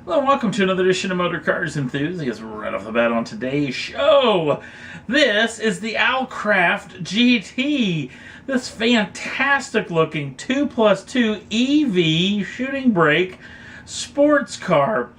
Hello and welcome to another edition of Motor Cars Enthusiasts. Right off the bat on today's show, this is the Alcraft GT. This fantastic looking 2+2 EV shooting brake sports car.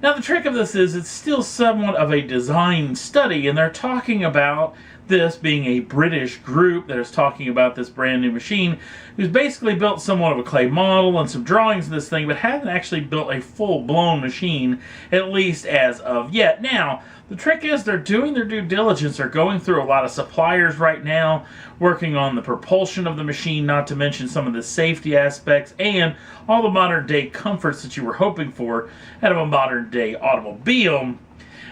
Now the trick of this is it's still somewhat of a design study, and they're talking about this being a British group that is talking about this brand new machine, who's basically built somewhat of a clay model and some drawings of this thing, but hasn't actually built a full-blown machine, at least as of yet. Now, the trick is they're doing their due diligence. They're going through a lot of suppliers right now, working on the propulsion of the machine, not to mention some of the safety aspects and all the modern-day comforts that you were hoping for out of a modern-day automobile.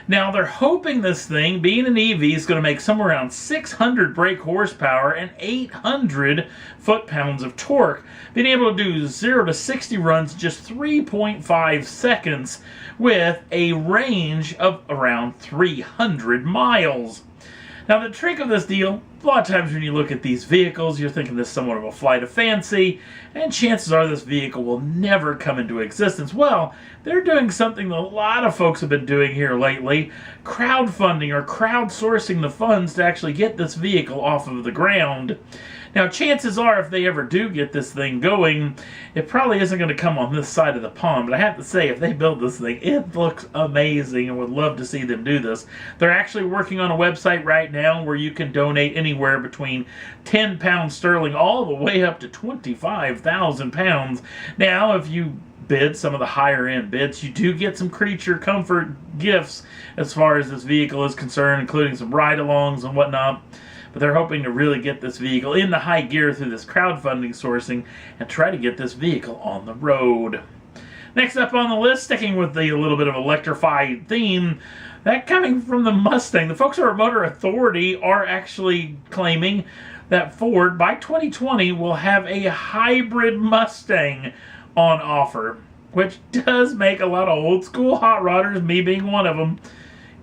Now, they're hoping this thing, being an EV, is going to make somewhere around 600 brake horsepower and 800 foot-pounds of torque, being able to do 0 to 60 runs in just 3.5 seconds with a range of around 300 miles. Now, the trick of this deal, a lot of times when you look at these vehicles, you're thinking this is somewhat of a flight of fancy, and chances are this vehicle will never come into existence. Well, they're doing something that a lot of folks have been doing here lately, crowdfunding or crowdsourcing the funds to actually get this vehicle off of the ground. Now, chances are, if they ever do get this thing going, it probably isn't going to come on this side of the pond. But I have to say, if they build this thing, it looks amazing, and would love to see them do this. They're actually working on a website right now where you can donate anywhere between £10 sterling all the way up to £25,000. Now, if you bid some of the higher end bids, you do get some creature comfort gifts as far as this vehicle is concerned, including some ride-alongs and whatnot. But they're hoping to really get this vehicle into high gear through this crowdfunding sourcing and try to get this vehicle on the road. Next up on the list, sticking with the little bit of electrified theme, that coming from the Mustang. The folks over at Motor Authority are actually claiming that Ford, by 2020, will have a hybrid Mustang on offer, which does make a lot of old school hot rodders, me being one of them,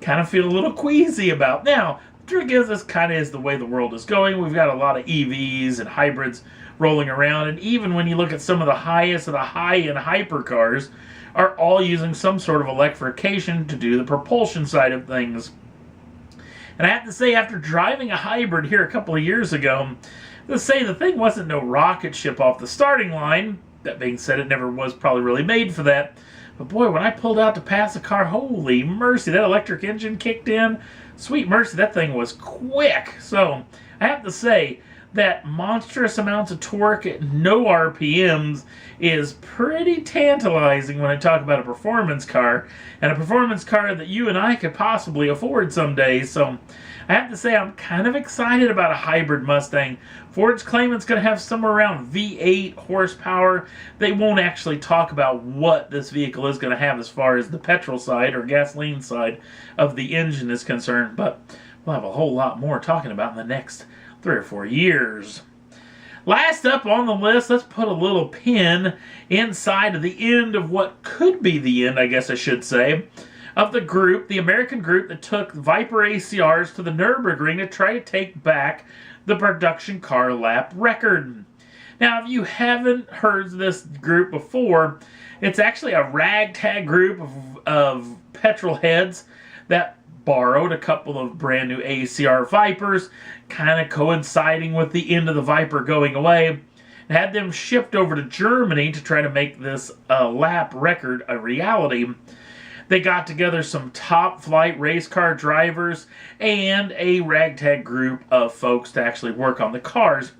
kind of feel a little queasy about. Now, the trick is this kind of is the way the world is going. We've got a lot of EVs and hybrids rolling around, and even when you look at some of the highest of the high-end hypercars, are all using some sort of electrification to do the propulsion side of things. And I have to say, after driving a hybrid here a couple of years ago, let's say the thing wasn't no rocket ship off the starting line. That being said, it never was probably really made for that. But boy, when I pulled out to pass a car, holy mercy, that electric engine kicked in. Sweet mercy, that thing was quick. So I have to say that monstrous amounts of torque at no RPMs is pretty tantalizing when I talk about a performance car, and a performance car that you and I could possibly afford someday. So I have to say I'm kind of excited about a hybrid Mustang. Ford's claiming it's going to have somewhere around V8 horsepower. They won't actually talk about what this vehicle is going to have as far as the petrol side or gasoline side of the engine is concerned, but we'll have a whole lot more talking about in the next 3 or 4 years. Last up on the list, let's put a little pin inside of the end of what could be the end, I guess I should say, of the group, the American group that took Viper ACRs to the Nurburgring to try to take back the production car lap record. Now, if you haven't heard this group before, it's actually a ragtag group of petrol heads that borrowed a couple of brand new ACR Vipers, kind of coinciding with the end of the Viper going away, and had them shipped over to Germany to try to make this lap record a reality. They got together some top flight race car drivers and a ragtag group of folks to actually work on the cars,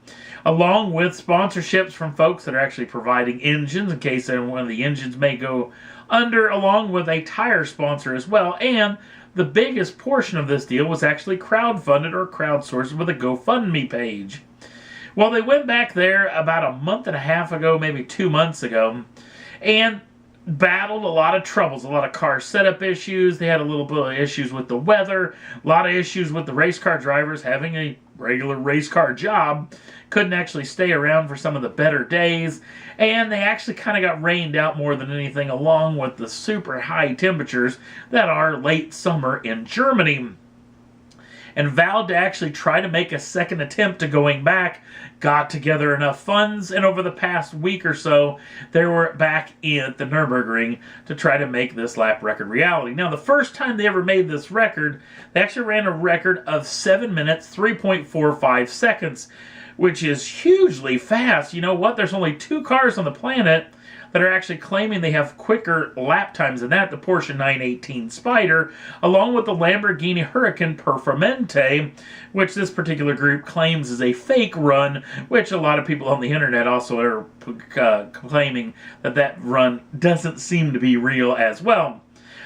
along with sponsorships from folks that are actually providing engines in case one of the engines may go under, along with a tire sponsor as well. And the biggest portion of this deal was actually crowdfunded or crowdsourced with a GoFundMe page. Well, they went back there about a month and a half ago, maybe 2 months ago, and battled a lot of troubles, a lot of car setup issues. They had a little bit of issues with the weather, a lot of issues with the race car drivers having a regular race car job, couldn't actually stay around for some of the better days, and they actually kind of got rained out more than anything, along with the super high temperatures that are late summer in Germany. and vowed to actually try to make a second attempt to going back, got together enough funds, and over the past week or so, they were back at the Nürburgring to try to make this lap record reality. Now, the first time they ever made this record, they actually ran a record of 7 minutes, 3.45 seconds, which is hugely fast. You know what? There's only 2 cars on the planet that are actually claiming they have quicker lap times than that, the Porsche 918 Spider, along with the Lamborghini Huracan Performante, which this particular group claims is a fake run, which a lot of people on the internet also are claiming that that run doesn't seem to be real as well.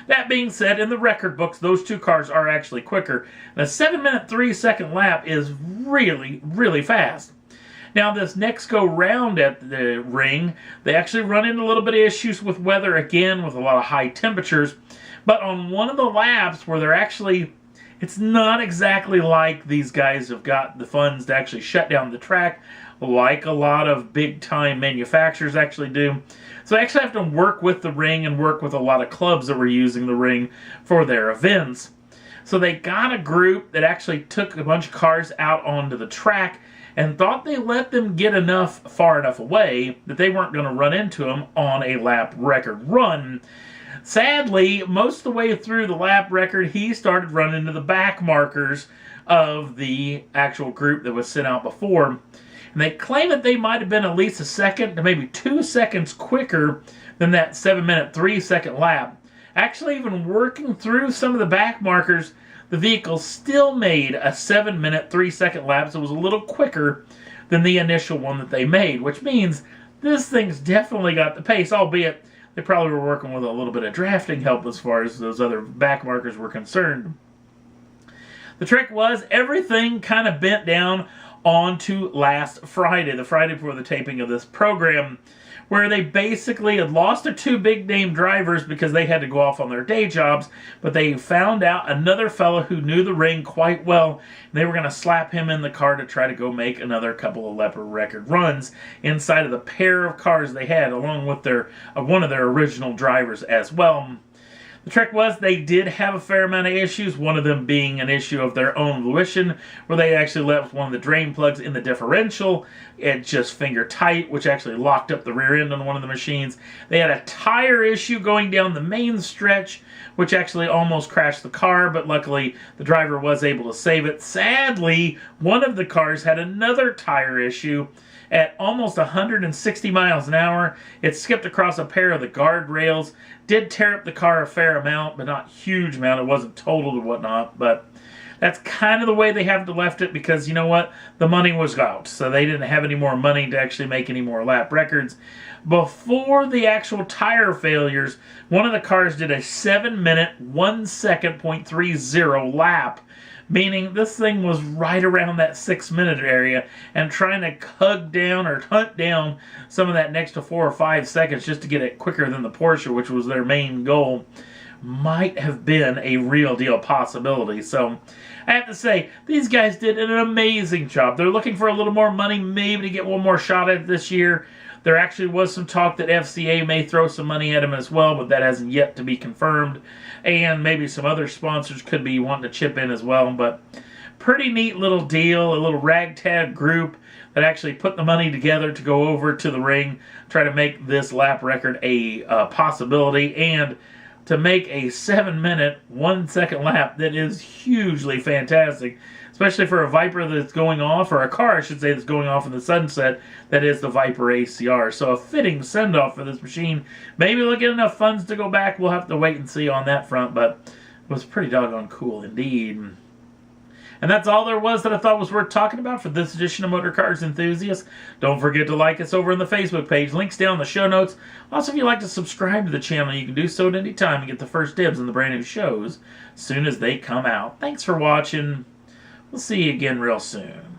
That being said, in the record books, those 2 cars are actually quicker. And a 7-minute, 3-second lap is really, really fast. Now, this next go round at the ring, they actually run into a little bit of issues with weather again, with a lot of high temperatures. But on one of the laps where they're actually, it's not exactly like these guys have got the funds to actually shut down the track, like a lot of big-time manufacturers actually do. So they actually have to work with the ring and work with a lot of clubs that were using the ring for their events. So they got a group that actually took a bunch of cars out onto the track and thought they let them get far enough away that they weren't going to run into them on a lap record run. Sadly, most of the way through the lap record, he started running into the back markers of the actual group that was sent out before. And they claim that they might have been at least a second to maybe 2 seconds quicker than that 7-minute, 3-second lap. Actually, even working through some of the back markers, the vehicle still made a 7-minute, 3-second lap, so it was a little quicker than the initial one that they made, which means this thing's definitely got the pace, albeit they probably were working with a little bit of drafting help as far as those other back markers were concerned. The trick was everything kind of bent down onto last Friday, the Friday before the taping of this program, where they basically had lost their 2 big-name drivers because they had to go off on their day jobs, but they found out another fella who knew the ring quite well, and they were going to slap him in the car to try to go make another couple of leopard record runs inside of the pair of cars they had, along with their one of their original drivers as well. The trick was they did have a fair amount of issues, one of them being an issue of their own volition, where they actually left one of the drain plugs in the differential. It just finger tight, which actually locked up the rear end on one of the machines. They had a tire issue going down the main stretch, which actually almost crashed the car, but luckily the driver was able to save it. Sadly, one of the cars had another tire issue. At almost 160 miles an hour, it skipped across a pair of the guardrails, did tear up the car a fair amount, but not a huge amount. It wasn't totaled or whatnot, but that's kind of the way they have to left it because, you know what, the money was out, so they didn't have any more money to actually make any more lap records. Before the actual tire failures, one of the cars did a 7-minute, 1 second, .30 lap, meaning this thing was right around that 6-minute area, and trying to hug down or hunt down some of that next to 4 or 5 seconds just to get it quicker than the Porsche, which was their main goal, might have been a real deal possibility. So I have to say, these guys did an amazing job. They're looking for a little more money, maybe to get one more shot at it this year. There actually was some talk that FCA may throw some money at him as well, but that hasn't yet to be confirmed. And maybe some other sponsors could be wanting to chip in as well. But pretty neat little deal, a little ragtag group that actually put the money together to go over to the ring, try to make this lap record a possibility, and to make a 7-minute, 1 second lap that is hugely fantastic. Especially for a Viper that's going off, or a car, I should say, that's going off in the sunset, that is the Viper ACR. So a fitting send-off for this machine. Maybe they'll get enough funds to go back. We'll have to wait and see on that front, but it was pretty doggone cool indeed. And that's all there was that I thought was worth talking about for this edition of Motor Cars Enthusiasts. Don't forget to like us over on the Facebook page. Links down in the show notes. Also, if you'd like to subscribe to the channel, you can do so at any time and get the first dibs on the brand new shows as soon as they come out. Thanks for watching. We'll see you again real soon.